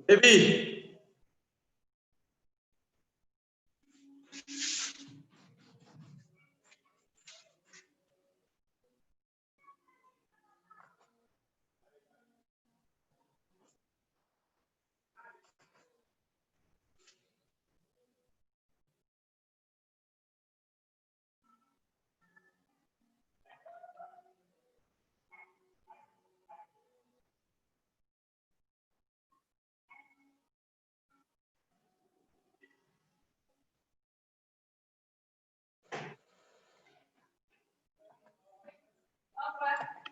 Baby.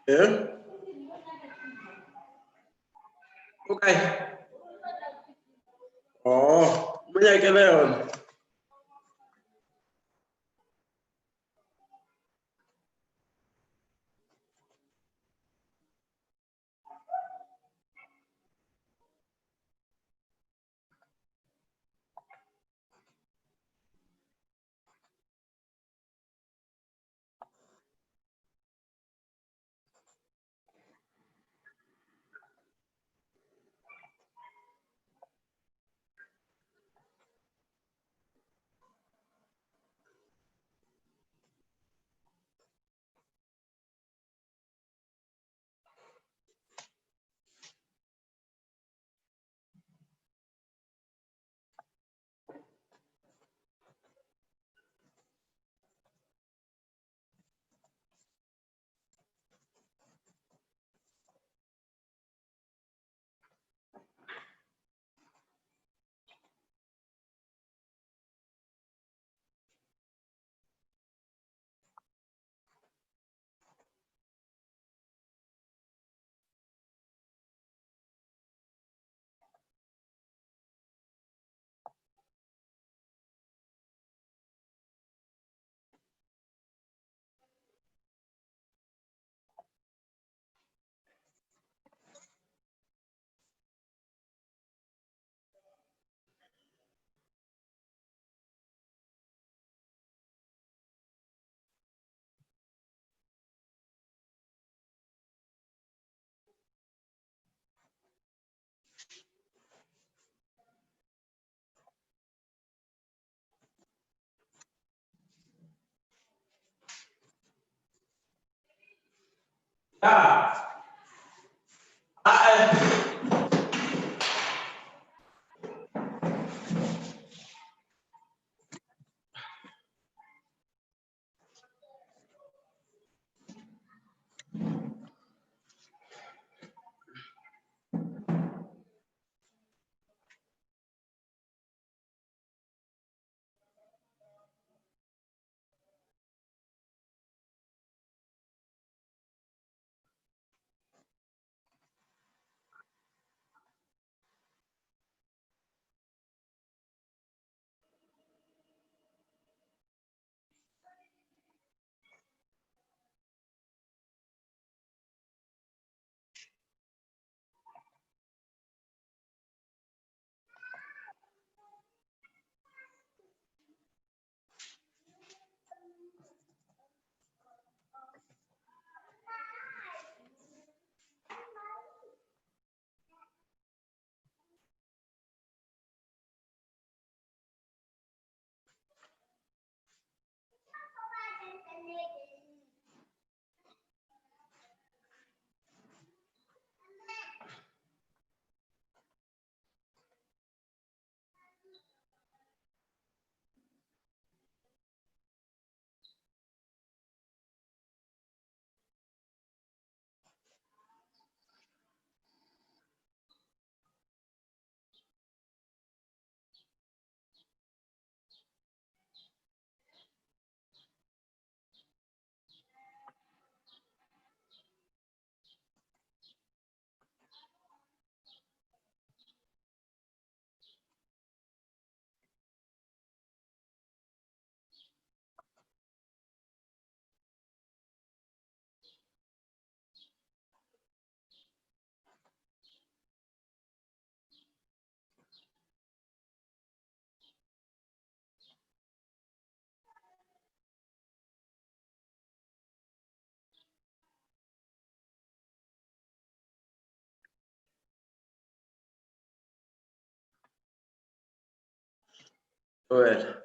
Yeah. Okay. Oh, banyak ka na yun. Yeah. Well.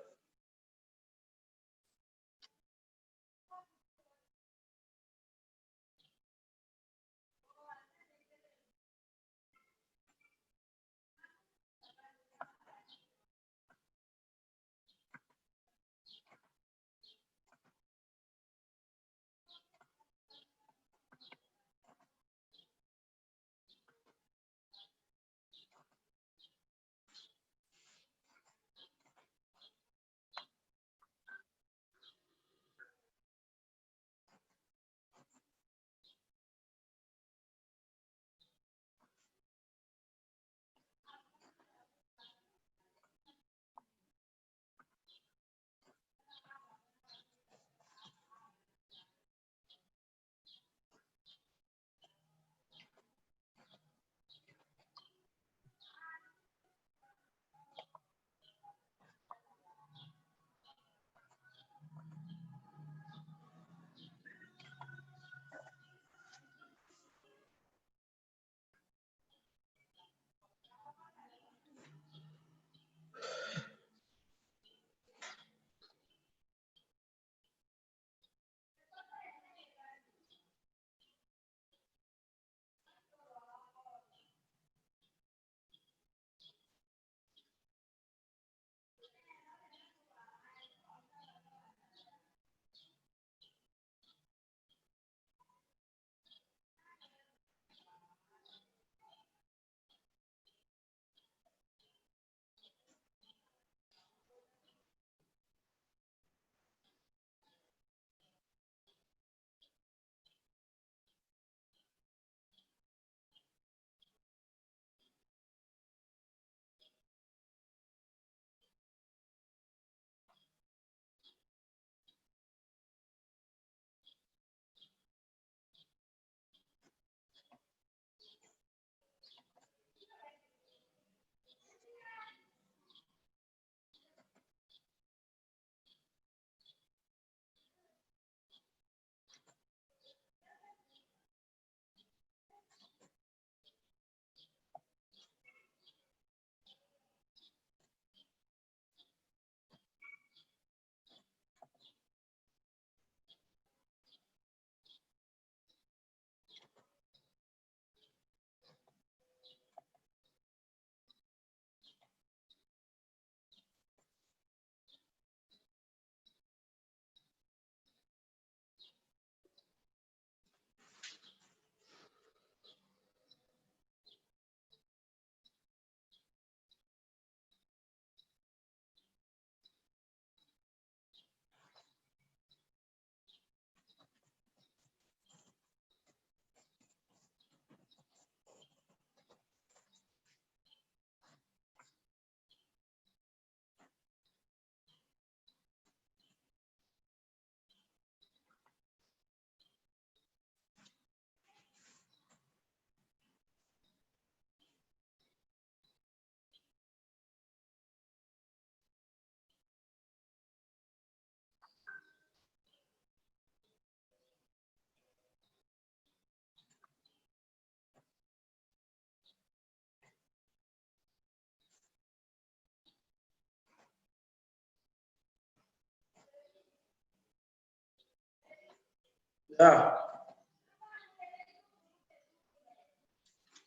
Yeah.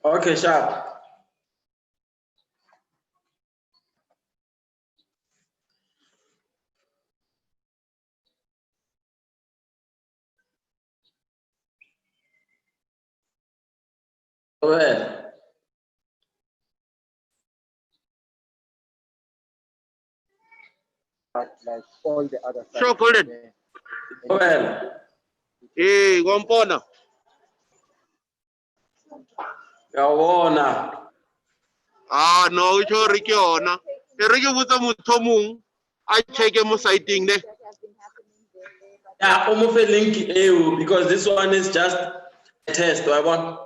Okay, sharp. Well. Like all the other sides. Sure, Golden. Well. Eh, Gompona. Yawona. Ah, no, it's Ricky ona. Ricky was a mutomung. I check him sighting there. Yeah, almost a link EU because this one is just a test. Do I want?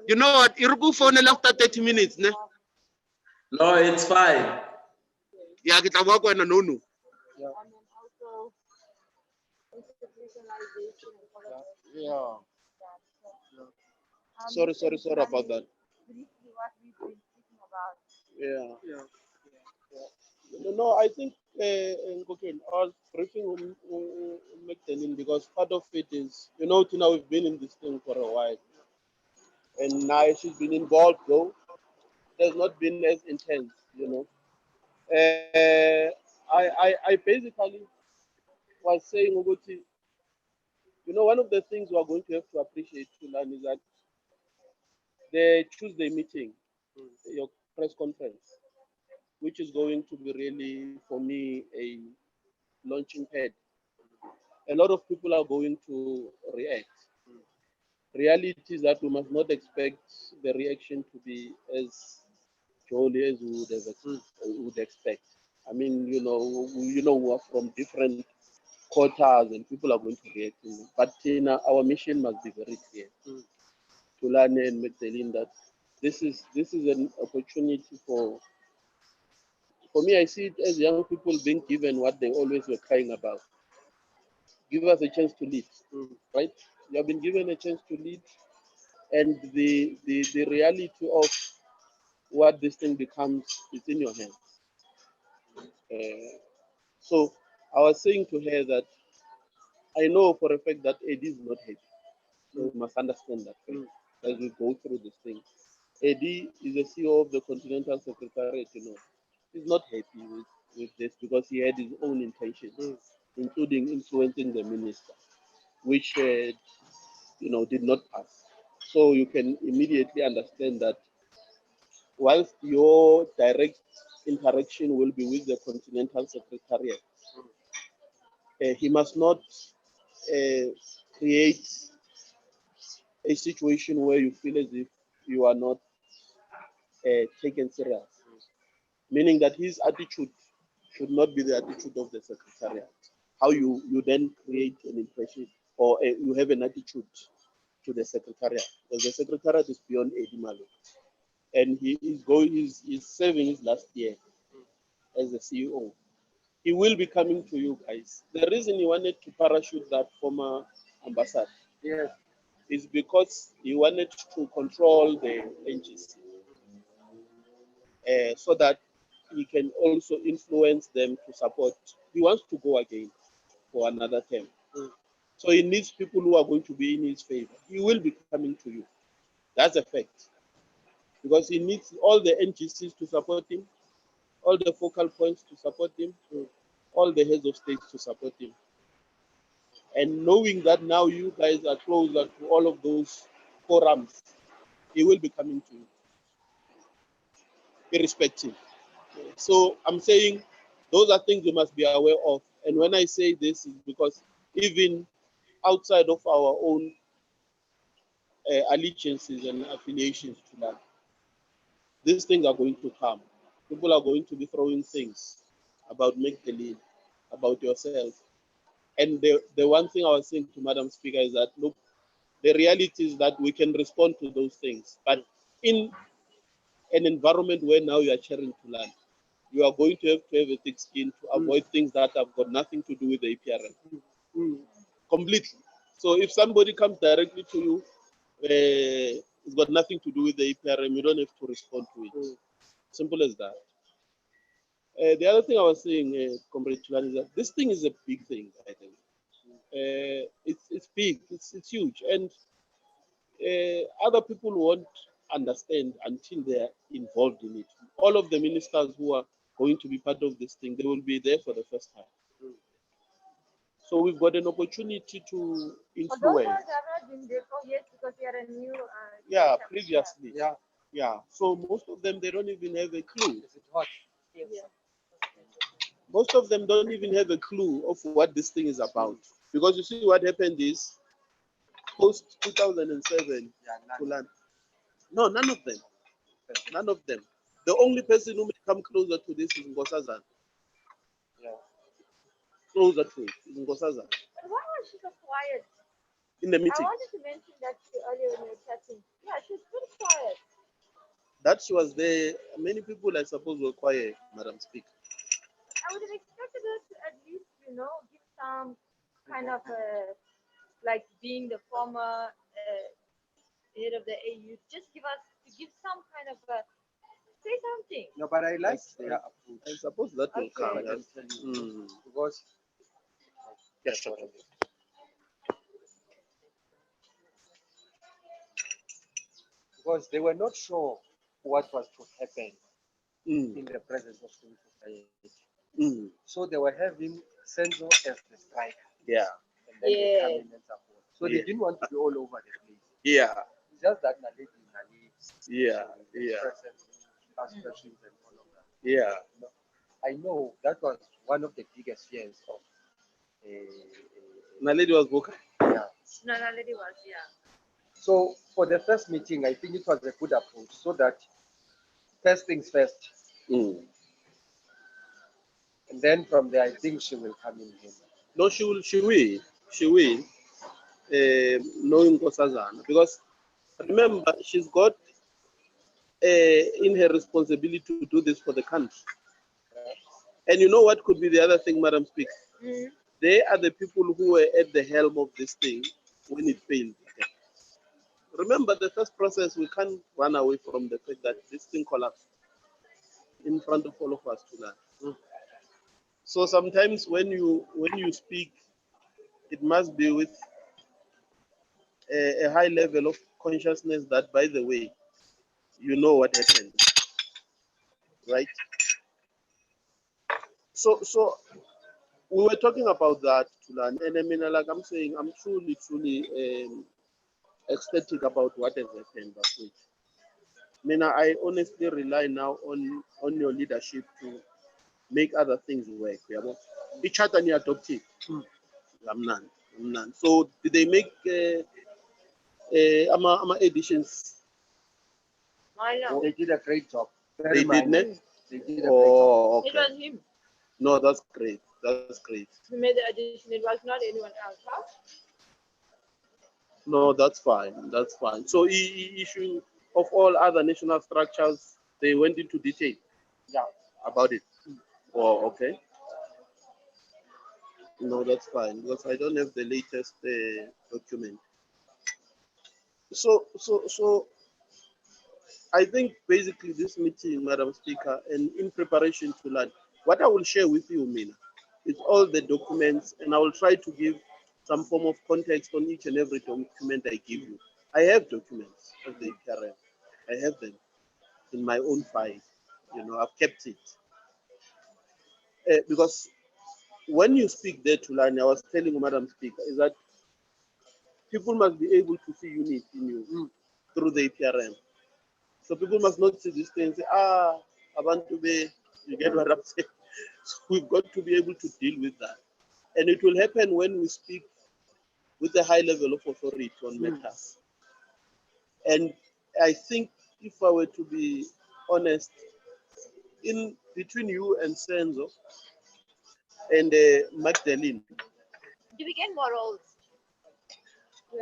You know what? Irbu phone after 30 minutes, ne? No, it's fine. Yeah, get a walk when a no. Yeah. Sorry about that. Yeah. No, I think okay, I was briefing McDaniel because part of it is, Tina, we've been in this thing for a while, and now she's been involved though. It has not been as intense. I basically was saying, Uguti, one of the things we are going to have to appreciate to learn is that the Tuesday meeting, your press conference, which is going to be really, for me, a launching pad. A lot of people are going to react. Reality is that we must not expect the reaction to be as jolly as we would expect. I mean, we are from different quarters and people are going to react. But our mission must be very clear to learn and make the lean that this is an opportunity for me. I see it as young people being given what they always were crying about. Give us a chance to lead, right? You have been given a chance to lead, and the reality of what this thing becomes is in your hands. So I was saying to her that I know for a fact that Eddie is not happy. So you must understand that fact as we go through this thing. Eddie is the CEO of the Continental Secretariat. He's not happy with this because he had his own intentions, including influencing the minister, which did not pass. So you can immediately understand that whilst your direct interaction will be with the Continental Secretariat, he must not create a situation where you feel as if you are not taken serious, meaning that his attitude should not be the attitude of the Secretariat. How you then create an impression or you have an attitude to the Secretariat, because the Secretariat is beyond Eddie Malo. And he's serving his last year as the CEO. He will be coming to you guys. The reason he wanted to parachute that former ambassador is because he wanted to control the NGC so that he can also influence them to support. He wants to go again for another term. So he needs people who are going to be in his favor. He will be coming to you. That's a fact. Because he needs all the NGCs to support him, all the focal points to support him, all the heads of states to support him. And knowing that now you guys are closer to all of those forums, he will be coming to you, irrespective. So I'm saying those are things you must be aware of. And when I say this, is because even outside of our own allegiances and affiliations to that, these things are going to come. People are going to be throwing things about make believe, about yourself. And the one thing I was saying to Madam Speaker is that, look, the reality is that we can respond to those things. But in an environment where now you are sharing to learn, you are going to have a thick skin to avoid things that have got nothing to do with the APRM. Completely. So if somebody comes directly to you, it's got nothing to do with the APRM, you don't have to respond to it. Simple as that. The other thing I was saying, Comrade Chulan, is that this thing is a big thing, I think. It's big, it's huge. And other people won't understand until they're involved in it. All of the ministers who are going to be part of this thing, they will be there for the first time. So we've got an opportunity to influence. For those who have not been there yet, because we are a new. Yeah, previously. Yeah. So most of them, they don't even have a clue. Yes. Most of them don't even have a clue of what this thing is about. Because you see, what happened is post 2007 to land. No, none of them. None of them. The only person who may come closer to this is Ngosazana. Closer to it is Ngosazana. But why was she so quiet? In the I meeting. wanted to mention that to you earlier when we were chatting. Yeah, she was pretty quiet. That she was there. Many people, I suppose, were quiet, Madam Speaker. I would have expected her to at least, give some kind of like being the former head of the AU, just give some kind of a, say say something. No, but I like their approach. I suppose that will Okay. come. I Yes. can tell you Mm. because Yeah, sure. because they were not sure what was to happen Mm. in the presence of civil society. Mm. So they were having Senzo as the striker, Yeah. and then they come Yeah. in and support. So Yeah. they didn't want to be all over the place. Yeah. It's just that Naledi Yeah. Yeah. aspirations and all of that. Yeah. I know that was one of the biggest fears of Naledi was vocal. yeah. No, no, lady was, yeah. So for the first meeting, I think it was a good approach. So that first things first, Mm. and then from there, I think she will come in here. No, she will. She will. She will. Knowing Nkosazana, because remember she's got in her responsibility to do this for the country. And you know what could be the other thing, Madam Speaker? Mm. They are the people who were at the helm of this thing when it failed. Remember the first process, we can't run away from the fact that this thing collapsed in front of all of us tonight. So sometimes when you speak, it must be with a high level of consciousness that, by the way, you know what happened, right? So we were talking about that, Tulan, and I mean, like I'm saying, I'm truly ecstatic about what has happened. I mean, I honestly rely now on your leadership to make other things work. Each other ni adopted. I'm none. So did they make ama additions? I know. They did a great job. They did minor. not. They did a great job. Oh, It okay. was him No, that's great. That's great. who made the addition. It was not anyone else. Huh? No, that's fine. That's fine. So, issue of all other national structures, they went into detail Yeah. about it. Oh, okay. No, that's fine because I don't have the latest document. So, I think basically this meeting, Madam Speaker, and in preparation to learn, what I will share with you, Mina, is all the documents, and I will try to give some form of context on each and every document I give you. I have documents of the PRM. I have them in my own file. I've kept it. Because when you speak there to learn, I was telling Madam Speaker, is that people must be able to see unity in you through the PRM. So people must not see this thing and say, I want to be, you get what I'm saying? So we've got to be able to deal with that. And it will happen when we speak with a high level of authority on matters. And I think if I were to be honest, in between you and Senzo and Magdalene, Do we get more roles?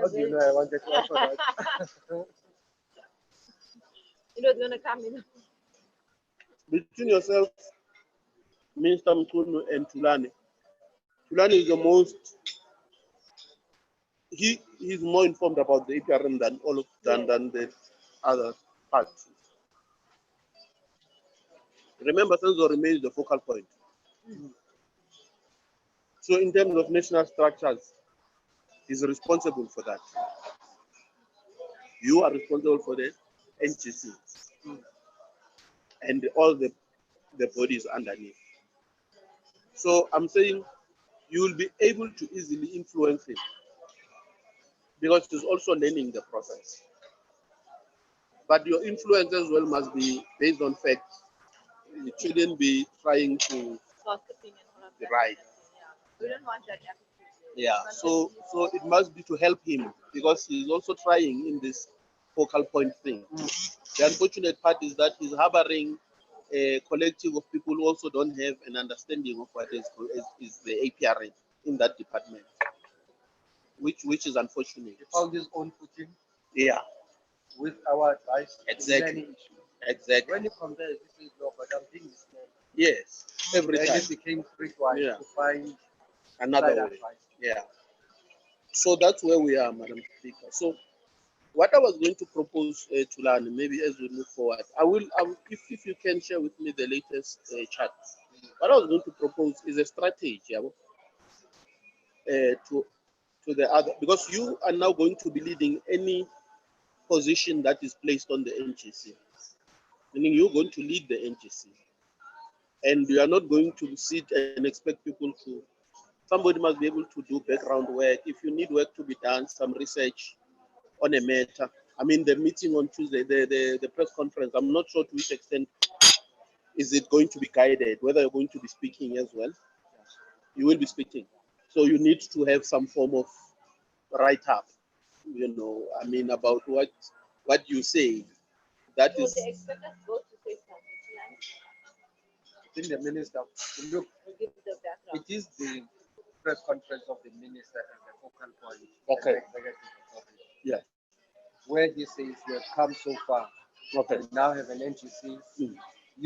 How do you know I wanted to answer that? It was gonna come in. between yourself, Minister Mkunu and Tulani is the most, he's more informed about the APRM than the other parts. Remember, Senzo remains the focal point. So in terms of national structures, he's responsible for that. You are responsible for the NGC and all the bodies underneath. So I'm saying you will be able to easily influence him because he's also learning the process. But your influence as well must be based on facts. It shouldn't be trying to Gossiping and all of be that. right. Yeah. We don't want that attitude. Yeah. So it must be to help him because he's also trying in this focal point thing. The unfortunate part is that he's harboring a collective of people who also don't have an understanding of what is the APRN in that department, which is unfortunate. He found his own footing Yeah, with our advice. in Exactly. many issues. exactly. When you compare, this is no, but I'm being this man. Yes, every Then time it became streetwise Yeah. to find another side way. advice. Yeah. So that's where we are, Madam Speaker. So what I was going to propose, Tulani, maybe as we move forward, I will if you can share with me the latest chart. What I was going to propose is a strategy, to the other, because you are now going to be leading any position that is placed on the NGC, meaning you're going to lead the NGC, and you are not going to sit and expect people to. Somebody must be able to do background work. If you need work to be done, some research on a matter. I mean, the meeting on Tuesday, the press conference, I'm not sure to which extent is it going to be guided, whether you're going to be speaking as well. You will be speaking. So you need to have some form of write-up, I mean, about what you say. That So is, they expect us both to say something. I think the minister, look, We'll give the background. it is the press conference of the minister and the focal point. Okay. The executive authority, yeah. where he says you have come so far. Okay. You now have an NGC. Mm.